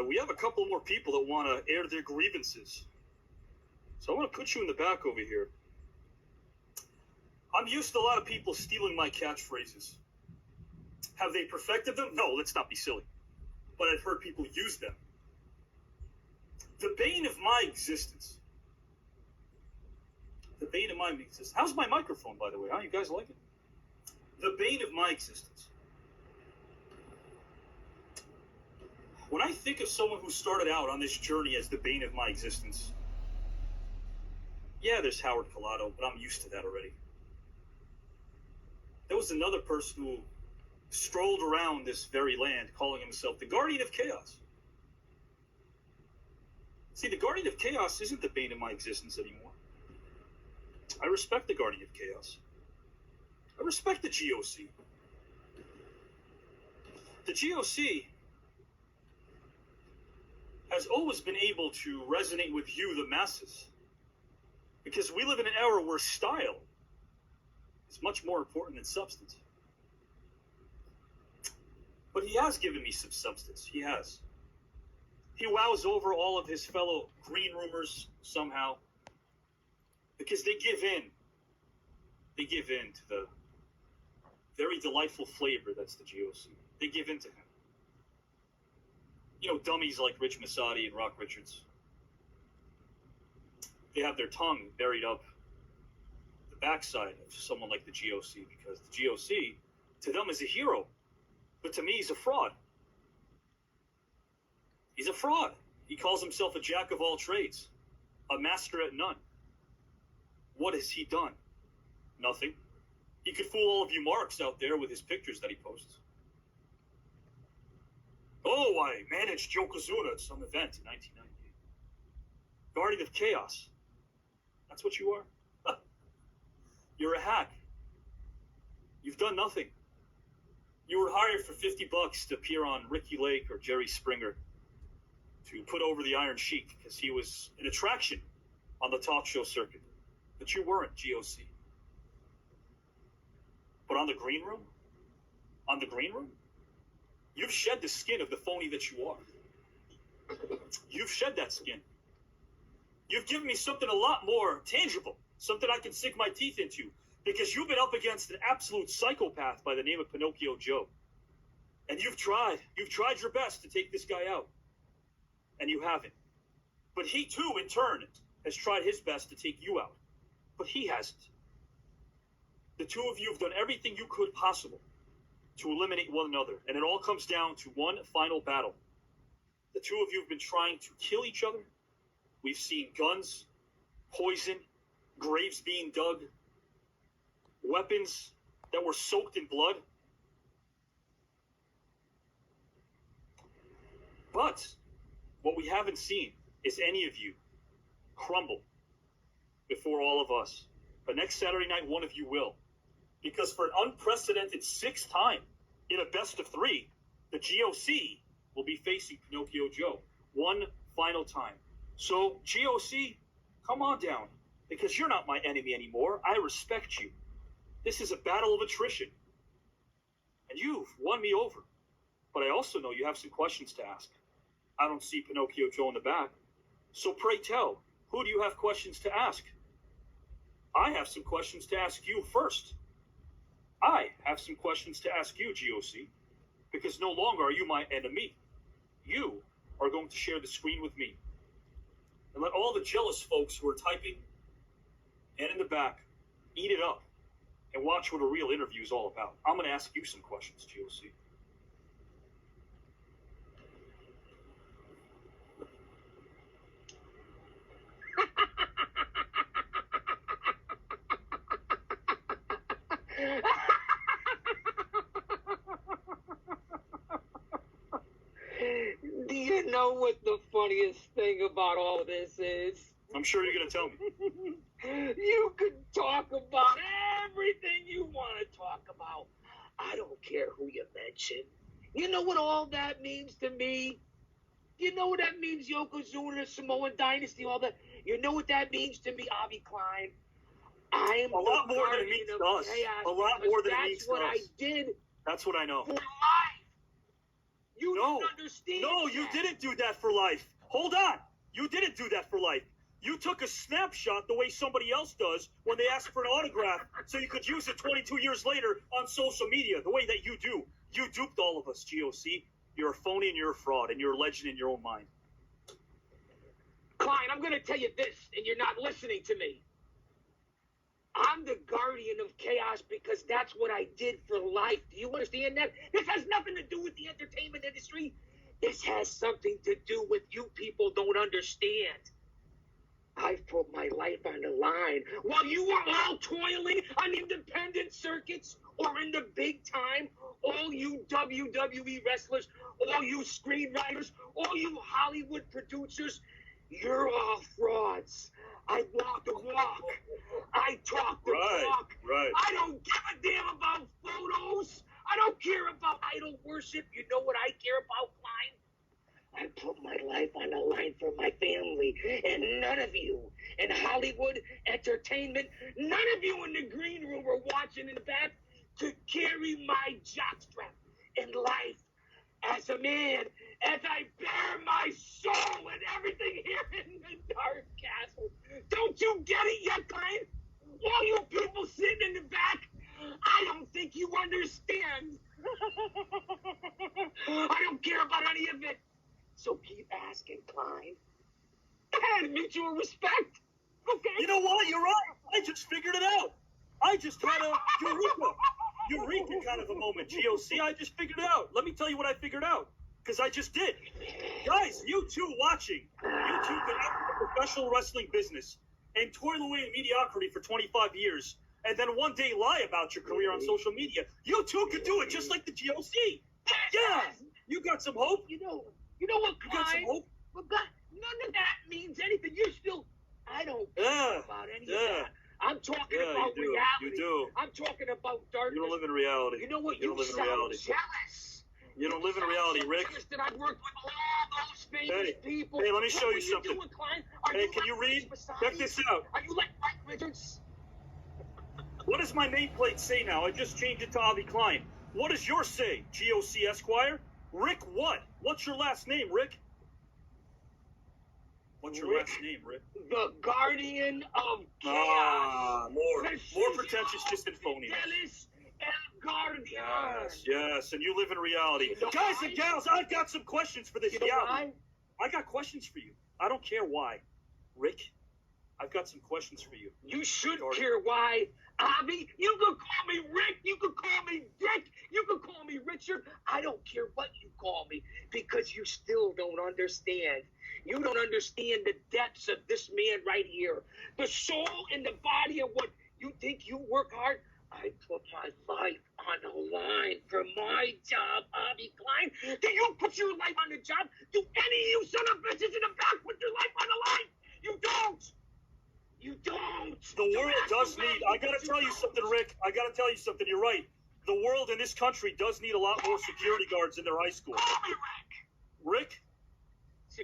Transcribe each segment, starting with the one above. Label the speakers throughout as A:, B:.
A: We have a couple more people that want to air their grievances. So I want to put you in the back over here. I'm used to a lot of people stealing my catchphrases. Have they perfected them? No, let's not be silly. But I've heard people use them. The bane of my existence. The bane of my existence. How's my microphone, by the way? Huh? You guys like it? The bane of my existence. When I think of someone who started out on this journey as the bane of my existence, yeah, there's Howard Collado, but I'm used to that already. There was another person who strolled around this very land calling himself the Guardian of Chaos. See, the Guardian of Chaos isn't the bane of my existence anymore. I respect the Guardian of Chaos. I respect the G.O.C. The G.O.C. has always been able to resonate with you, the masses, because we live in an era where style is much more important than substance. But he has given me some substance. He has. He wows over all of his fellow green roomers somehow because they give in. They give in to the very delightful flavor that's the G.O.C. They give in to him. You know, dummies like Rich Masadi and Rock Richards. They have their tongue buried up the backside of someone like the G.O.C. because the G.O.C. to them is a hero. But to me, he's a fraud. He's a fraud. He calls himself a jack of all trades, a master at none. What has he done? Nothing. He could fool all of you marks out there with his pictures that he posts. Oh, I managed Yokozuna at some event in 1998. Guardian of Chaos. That's what you are? You're a hack. You've done nothing. You were hired for $50 to appear on Ricky Lake or Jerry Springer to put over the Iron Sheik because he was an attraction on the talk show circuit. But you weren't, G.O.C. But on the green room? On the green room? You've shed the skin of the phony that you are. You've shed that skin. You've given me something a lot more tangible, something I can sink my teeth into, because you've been up against an absolute psychopath by the name of Pinocchio Joe. And you've tried your best to take this guy out. And you haven't. But he too, in turn, has tried his best to take you out. But he hasn't. The two of you have done everything you could possible to eliminate one another. And it all comes down to one final battle. The two of you have been trying to kill each other. We've seen guns, poison, graves being dug, weapons that were soaked in blood. But what we haven't seen is any of you crumble before all of us. But next Saturday night, one of you will. Because for an unprecedented sixth time in a best of three, the G.O.C. will be facing Pinocchio Joe one final time. So, G.O.C., come on down, because you're not my enemy anymore. I respect you. This is a battle of attrition. And you've won me over. But I also know you have some questions to ask. I don't see Pinocchio Joe in the back. So pray tell, who do you have questions to ask? I have some questions to ask you first. I have some questions to ask you, G.O.C., because no longer are you my enemy. You are going to share the screen with me. And let all the jealous folks who are typing and in the back eat it up and watch what a real interview is all about. I'm going to ask you some questions, G.O.C.
B: Do you know what the funniest thing about all this is?
A: I'm sure you're going to tell me.
B: You can talk about everything you want to talk about. I don't care who you mention. You know what all that means to me? You know what that means, Yokozuna, Samoan Dynasty, all that? You know what that means to me, Avi Klein? I am
A: a lot more than it means to us. A lot more than it means to us.
B: That's what I did.
A: That's what I know.
B: For life. You
A: No.
B: don't understand.
A: No, you
B: that.
A: didn't do that for life. Hold on. You didn't do that for life. You took a snapshot the way somebody else does when they ask for an autograph so you could use it 22 years later on social media, the way that you do. You duped all of us, G.O.C. You're a phony and you're a fraud, and you're a legend in your own mind.
B: Klein, I'm going to tell you this, and you're not listening to me. I'm the guardian of chaos because that's what I did for life. Do you understand that? This has nothing to do with the entertainment industry. This has something to do with you people don't understand. I put my life on the line while you were all toiling on independent circuits or in the big time. All you WWE wrestlers, all you screenwriters, all you Hollywood producers, you're all frauds. I walk the walk. I talk the talk.
A: Right.
B: I don't give a damn about photos. I don't care about idol worship. You know what I care about, Klein? I put my life on the line for my family, and none of you in Hollywood entertainment, none of you in the green room or watching in the back could carry my jockstrap in life as a man, as I bear my soul and everything here in the dark castle. Don't you get it yet, Klein? All you people sitting in the back, I don't think you understand. I don't care about any of it. So keep asking, Klein. And mutual respect. Okay?
A: You know what? You're right. I just figured it out. I just had a Eureka kind of a moment, G.O.C. I just figured it out. Let me tell you what I figured out. Because I just did. Guys, you two watching, you two been out in the professional wrestling business and toil away in mediocrity for 25 years, and then one day lie about your career on social media. You two could do it just like the G.O.C. Yeah, you got some hope.
B: You know what,
A: You got some
B: Klein?
A: hope.
B: But God, none of that means anything. You're still, I don't care
A: Yeah,
B: about any of
A: yeah.
B: that. I'm talking
A: Yeah,
B: about
A: you do.
B: reality.
A: You do.
B: I'm talking about darkness.
A: You don't live in reality.
B: You know what?
A: You don't live in reality.
B: Jealous.
A: You don't live in reality, Rick.
B: That I've worked with all those famous people.
A: Hey, let me show
B: What
A: you something.
B: Doing, Klein? Are
A: Hey,
B: you
A: can
B: like
A: you read?
B: Rich Masai?
A: Check this out.
B: Are you like Mike Richards?
A: What does my nameplate say now? I just changed it to Avi Klein. What does yours say, G.O.C. Esquire? Rick what? What's your last name, Rick? What's your last name, Rick?
B: The guardian of chaos.
A: Ah, more pretentious, just and phony.
B: Fidelis El Guardian.
A: Yes, and you live in reality.
B: You know
A: Guys
B: why?
A: and gals, I've got some questions for this
B: You know
A: reality.
B: why?
A: I got questions for you. I don't care why. Rick, I've got some questions for you.
B: You should
A: Guardian.
B: care why. Avi, you could call me Rick, you could call me Dick, you could call me Richard. I don't care what you call me because you still don't understand. You don't understand the depths of this man right here. The soul and the body of what you think you work hard. I put my life on the line for my job, Avi Klein. Do you put your life on the job? Do any of you son of bitches in the back put your life on the line? You don't. You don't.
A: The world does need, I gotta tell you something, Rick. I gotta tell you something. You're right. The world in this country does need a lot more security guards in their high school.
B: Call me Rick.
A: Rick,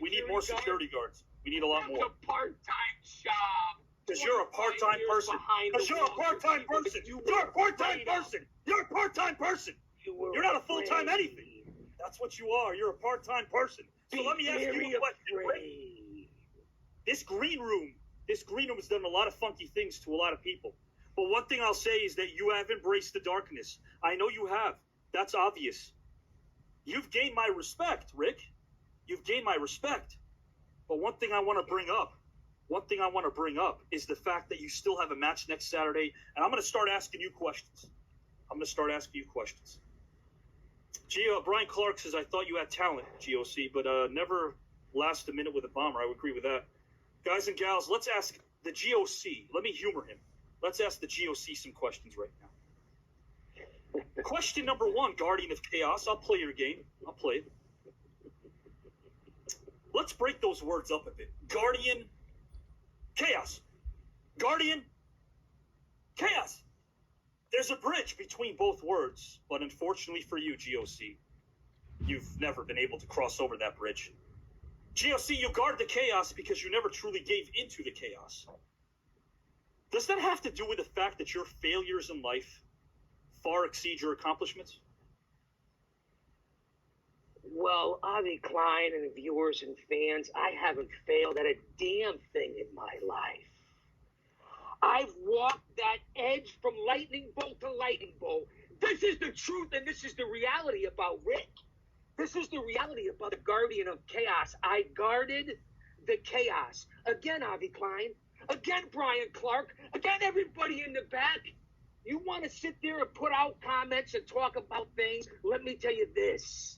A: we need more security guards. We need a lot more.
B: It's a part-time job.
A: Because you're a part-time person. Because you're a part-time person. You're a part-time person. You're a part-time person. You're not a full-time anything. That's what you are. You're a part-time person. So let me ask you a question, Rick. This green room has done a lot of funky things to a lot of people. But one thing I'll say is that you have embraced the darkness. I know you have. That's obvious. You've gained my respect, Rick. You've gained my respect. But one thing I want to bring up is the fact that you still have a match next Saturday, and I'm going to start asking you questions. Brian Clark says, I thought you had talent, G.O.C., but never last a minute with a bomber. I would agree with that. Guys and gals, let's ask the G.O.C. Let me humor him. Let's ask the G.O.C. some questions right now. Question number one, Guardian of Chaos. I'll play your game. I'll play it. Let's break those words up a bit. Guardian, Chaos. Guardian, Chaos. There's a bridge between both words, but unfortunately for you, G.O.C., you've never been able to cross over that bridge. G.O.C., you guard the chaos because you never truly gave into the chaos. Does that have to do with the fact that your failures in life far exceed your accomplishments?
B: Well, Avi Klein and viewers and fans, I haven't failed at a damn thing in my life. I've walked that edge from lightning bolt to lightning bolt. This is the truth and this is the reality about Rick. This is the reality about the guardian of chaos. I guarded the chaos. Again, Avi Klein. Again, Brian Clark. Again, everybody in the back. You want to sit there and put out comments and talk about things? Let me tell you this.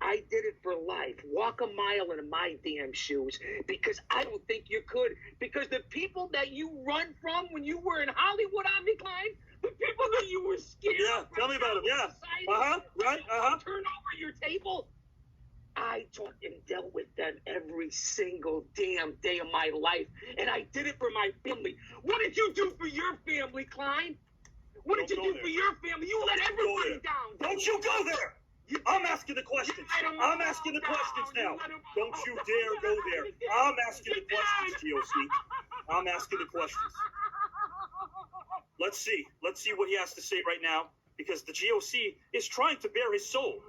B: I did it for life. Walk a mile in my damn shoes because I don't think you could. Because the people that you run from when you were in Hollywood, Avi Klein, the people that you were scared
A: Yeah, tell me about them. Yeah. Right.
B: Turn over your table. I talked and dealt with them every single damn day of my life. And I did it for my family. What did you do for your family, Klein? What did you do for your family? You let everybody down.
A: Don't you go there. I'm asking the questions. I'm asking the questions now. Don't you dare go there. I'm asking the questions, G.O.C. I'm asking the questions. Let's see. Let's see what he has to say right now, because the G.O.C. is trying to bare his soul.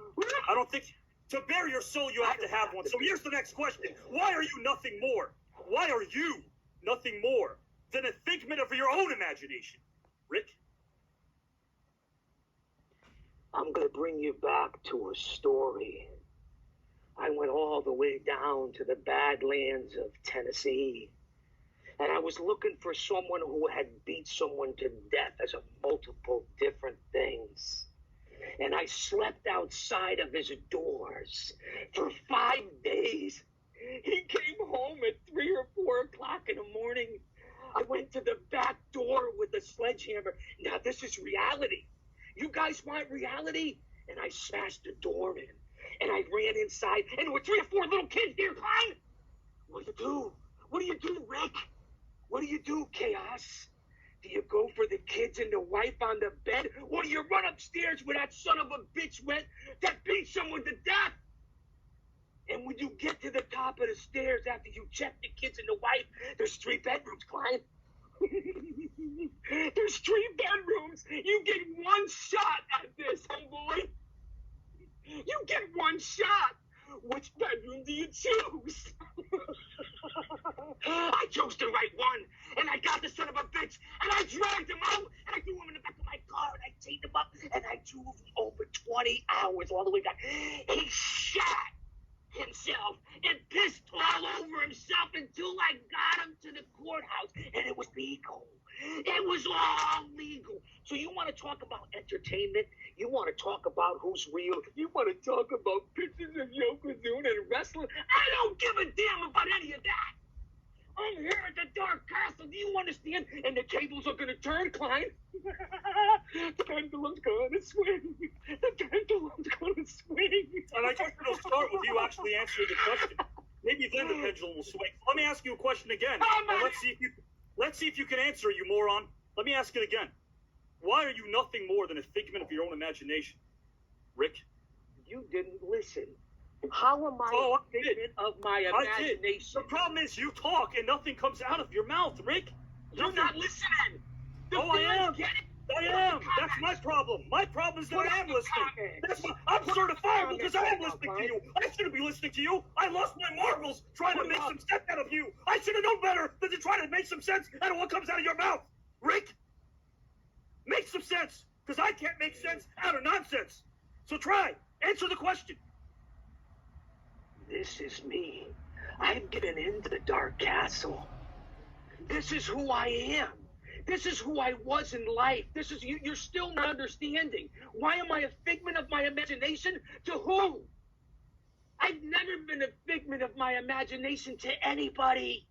A: I don't think to bare your soul you have to have one. So here's the next question. Why are you nothing more? Why are you nothing more than a figment of your own imagination? Rick?
B: I'm going to bring you back to a story. I went all the way down to the Badlands of Tennessee, and I was looking for someone who had beat someone to death as a multiple different things. And I slept outside of his doors for 5 days. He came home at 3 or 4 o'clock in the morning. I went to the back door with a sledgehammer. Now, this is reality. You guys want reality? And I smashed the door in. And I ran inside. And there were 3 or 4 little kids there, Klein. What do you do? What do you do, Rick? What do you do, Chaos? Do you go for the kids and the wife on the bed? Or do you run upstairs where that son of a bitch went that beat someone to death? And when you get to the top of the stairs after you check the kids and the wife, there's 3 bedrooms, Klein. There's 3 bedrooms. You get 1 shot at this, homeboy. You get 1 shot. Which bedroom do you choose? I chose the right one, and I got the son of a bitch, and I dragged him out, and I threw him in the back of my car, and I chained him up, and I drove him over 20 hours all the way back. He shot himself and pissed all over himself until I got him to the courthouse, and it was legal. It was all legal. So you want to talk about entertainment? You want to talk about who's real? You want to talk about pictures of Yokozuna and wrestling? I don't give a damn about any of that. I'm here at the Dark Castle. Do you understand? And the tables are going to turn, Klein. The pendulum's going to swing. The pendulum's going to swing.
A: And I guess it'll start with you actually answering the question. Maybe then the pendulum will swing. Let me ask you a question again. And let's see if you can answer, you moron. Let me ask it again. Why are you nothing more than a figment of your own imagination? Rick?
B: You didn't listen. How am I a figment of my imagination?
A: I did. The problem is you talk and nothing comes out of your mouth, Rick.
B: You're not listening.
A: I am. I am. That's my problem. My problem is that I am listening. I'm certifiable because I am listening to you. I shouldn't be listening to you. I lost my marbles trying to make some sense out of you. I should have known better than to try to make some sense out of what comes out of your mouth. Rick, make some sense, because I can't make sense out of nonsense. So try. Answer the question.
B: This is me. I'm getting into the Dark Castle. This is who I am. This is who I was in life. This is you. You're still not understanding. Why am I a figment of my imagination? To who? I've never been a figment of my imagination to anybody.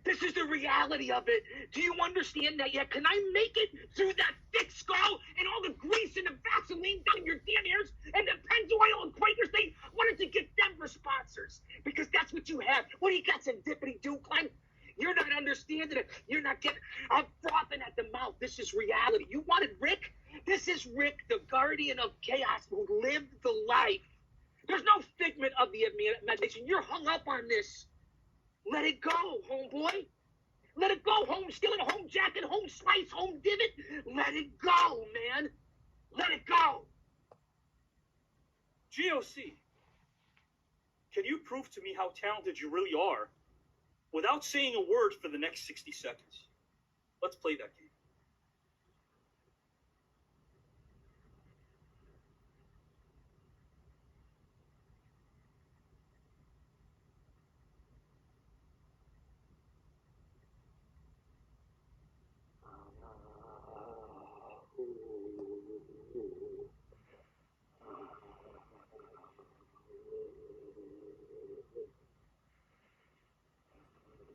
B: This is the reality of it. Do you understand that yet? Can I make it through that thick skull and all the grease and the Vaseline down your damn ears and the Pennzoil and Quakers? They wanted to get them for sponsors because that's what you have. What do you got, some dippity do, Klein? You're not understanding it. You're not getting. I'm frothing at the mouth. This is reality. You wanted Rick? This is Rick, the guardian of chaos, who lived the life. There's no figment of the imagination. You're hung up on this. Let it go, homeboy. Let it go, home stealing, home jacking, home slice, home divot. Let it go, man. Let it go.
A: G.O.C., can you prove to me how talented you really are without saying a word for the next 60 seconds? Let's play that game.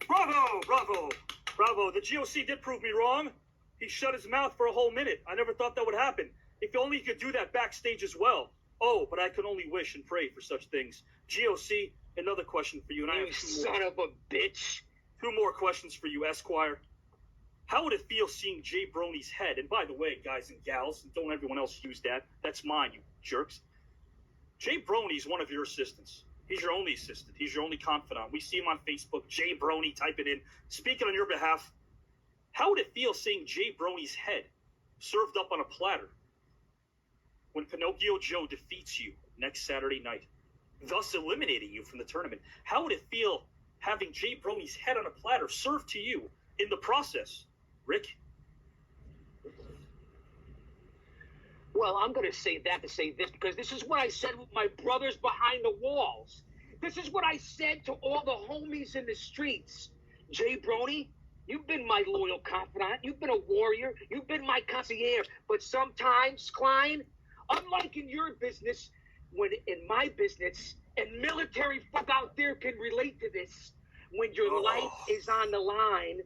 A: Bravo, bravo, bravo. The G.O.C. did prove me wrong. He shut his mouth for a whole minute. I never thought that would happen. If only he could do that backstage as well. Oh, but I can only wish and pray for such things. G.O.C., another question for you. And I have
B: son of a bitch.
A: 2 more questions for you, Esquire. How would it feel seeing Jay Brony's head? And by the way, guys and gals, don't everyone else use that. That's mine, you jerks. Jay Brony's one of your assistants. He's your only assistant. He's your only confidant. We see him on Facebook. Jay Brony, type it in. Speaking on your behalf, how would it feel seeing Jay Brony's head served up on a platter when Pinocchio Joe defeats you next Saturday night, thus eliminating you from the tournament? How would it feel having Jay Brony's head on a platter served to you in the process, Rick?
B: Well, I'm going to say that to say this, because this is what I said with my brothers behind the walls. This is what I said to all the homies in the streets. Jay Brony, you've been my loyal confidant. You've been a warrior. You've been my concierge. But sometimes, Klein, unlike in your business, when in my business, and military folk out there can relate to this, when your life is on the line,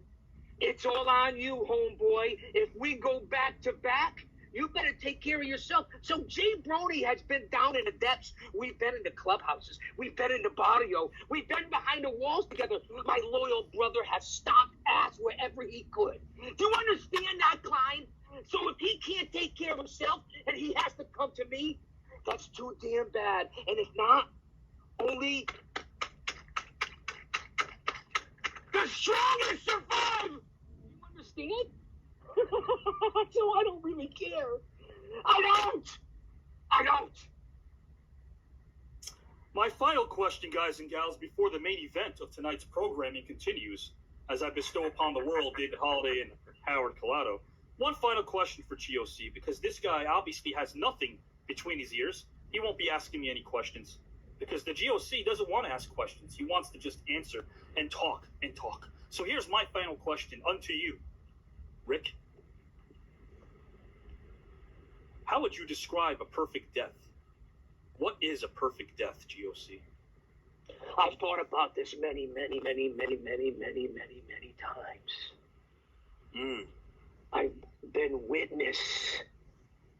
B: it's all on you, homeboy. If we go back to back, you better take care of yourself. So Jay Brony has been down in the depths. We've been in the clubhouses. We've been in the barrio. We've been behind the walls together. My loyal brother has stomped ass wherever he could. Do you understand that, Klein? So if he can't take care of himself and he has to come to me, that's too damn bad. And if not, only the strongest survive. You understand? So I don't really care. I don't.
A: My final question, guys and gals, before the main event of tonight's programming continues, as I bestow upon the world David Holiday and Howard Collado. One final question for G.O.C., because this guy obviously has nothing between his ears. He won't be asking me any questions, because the G.O.C. doesn't want to ask questions. He wants to just answer and talk and talk. So here's my final question unto you, Rick. How would you describe a perfect death? What is a perfect death, G.O.C.?
B: I've thought about this many times. I've been witness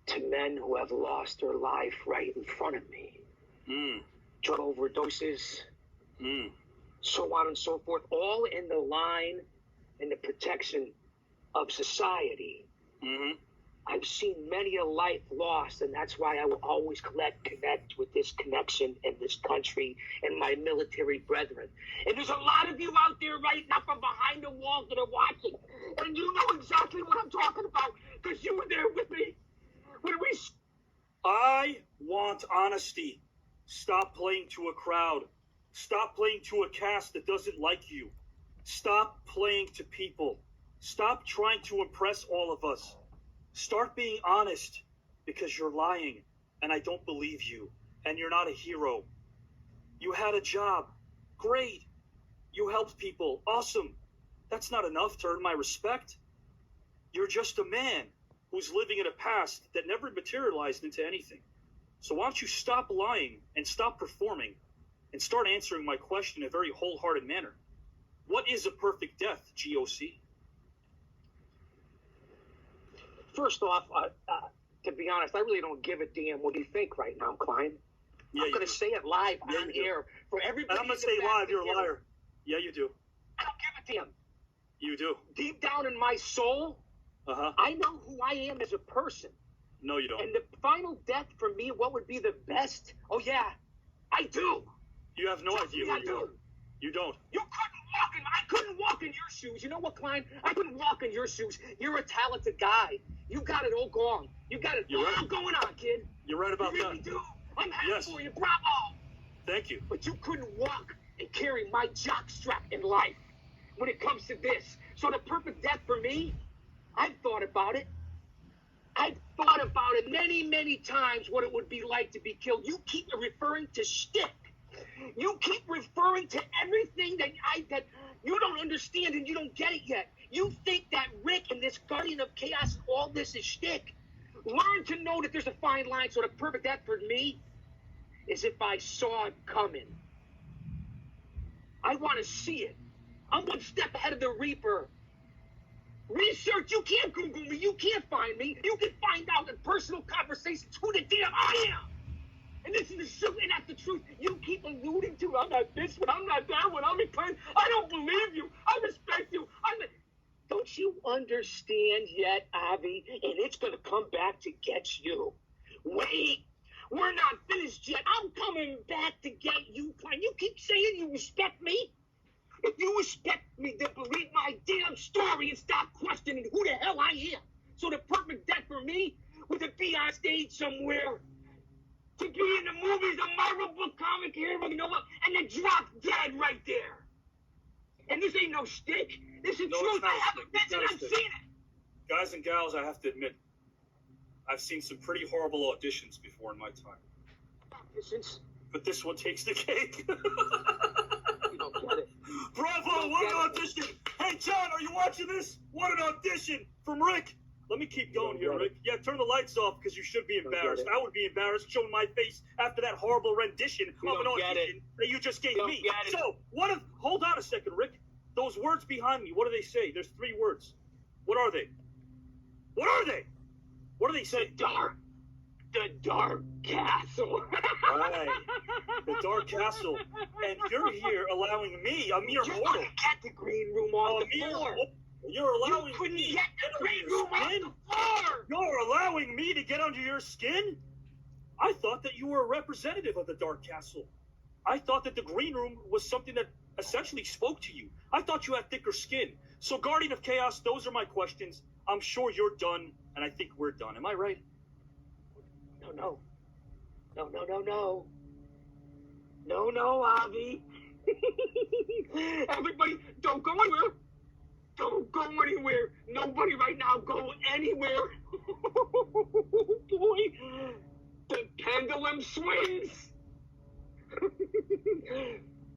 B: to men who have lost their life right in front of me. Drug overdoses, so on and so forth, all in the line and the protection of society. I've seen many a life lost, and that's why I will always connect with this connection in this country and my military brethren. And there's a lot of you out there right now from behind the walls that are watching, and you know exactly what I'm talking about, because you were there with me when we...
A: I want honesty. Stop playing to a crowd. Stop playing to a cast that doesn't like you. Stop playing to people. Stop trying to impress all of us. Start being honest, because you're lying, and I don't believe you, and you're not a hero. You had a job. Great. You helped people. Awesome. That's not enough to earn my respect. You're just a man who's living in a past that never materialized into anything. So why don't you stop lying and stop performing and start answering my question in a very wholehearted manner? What is a perfect death, G.O.C.?
B: First off, to be honest, I really don't give a damn what you think right now, Klein.
A: Yeah,
B: I'm going to say it live on air for everybody.
A: And I'm going to say live, you're a liar. Yeah, you do.
B: I don't give a damn.
A: You do.
B: Deep down in my soul, I know who I am as a person.
A: No, you don't.
B: And the final death for me, what would be the best? Oh, yeah, I do.
A: You have no idea who you are. You don't.
B: I couldn't walk in your shoes. You know what, Klein? I couldn't walk in your shoes. You're a talented guy. You got it all going. You got it all going on, kid.
A: You're right about
B: you really
A: that.
B: Do. I'm happy for you. Bravo.
A: Thank you.
B: But you couldn't walk and carry my jockstrap in life when it comes to this. So the perfect death for me, I've thought about it. I've thought about it many, many times what it would be like to be killed. You keep referring to shtick. You keep referring to everything that you don't understand and you don't get it yet. You think that Rick and this Guardian of Chaos and all this is shtick. Learn to know that there's a fine line. So the perfect death for me is if I saw it coming. I want to see it. I'm one step ahead of the Reaper. Research, you can't Google me. You can't find me. You can find out in personal conversations who the damn I am. And this is the truth, and that's the truth. You keep alluding to, I'm not this one, I'm not that one, I'm in Klein. I don't believe you. I respect you. Don't you understand yet, Avi? And it's going to come back to get you. Wait. We're not finished yet. I'm coming back to get you, Klein. You keep saying you respect me. If you respect me, then believe my damn story and stop questioning who the hell I am. So the perfect death for me was to be on stage somewhere, to be in the movies, a Marvel book comic hero, you know what, and then drop dead right there. And this ain't no shtick. This is truth. I have a vision. I've seen it.
A: Guys and gals, I have to admit, I've seen some pretty horrible auditions before in my time.
B: Auditions?
A: But this one takes the cake.
B: You don't get it.
A: Bravo, what an audition! Hey, John, are you watching this? What an audition from Rick! Let me keep going here, Rick. Yeah, turn the lights off because you should be embarrassed. I would be embarrassed showing my face after that horrible rendition of an audition that you just gave me. So, hold on a second, Rick. Those words behind me, what do they say? There's 3 words. What are they? What are they? What do they say?
B: The Dark Castle.
A: Right. The Dark Castle. And you're here allowing me, a mere
B: You
A: mortal.
B: couldn't get the green room on the floor.
A: You're allowing
B: You couldn't
A: me
B: get the green room on the floor.
A: You're allowing me to get under your skin? I thought that you were a representative of the Dark Castle. I thought that the green room was something that essentially spoke to you. I thought you had thicker skin. So, Guardian of Chaos, those are my questions. I'm sure you're done, and I think we're done. Am I right?
B: No. No, Avi. Everybody, don't go anywhere. Don't go anywhere. Nobody right now go anywhere. Boy, the pendulum swings.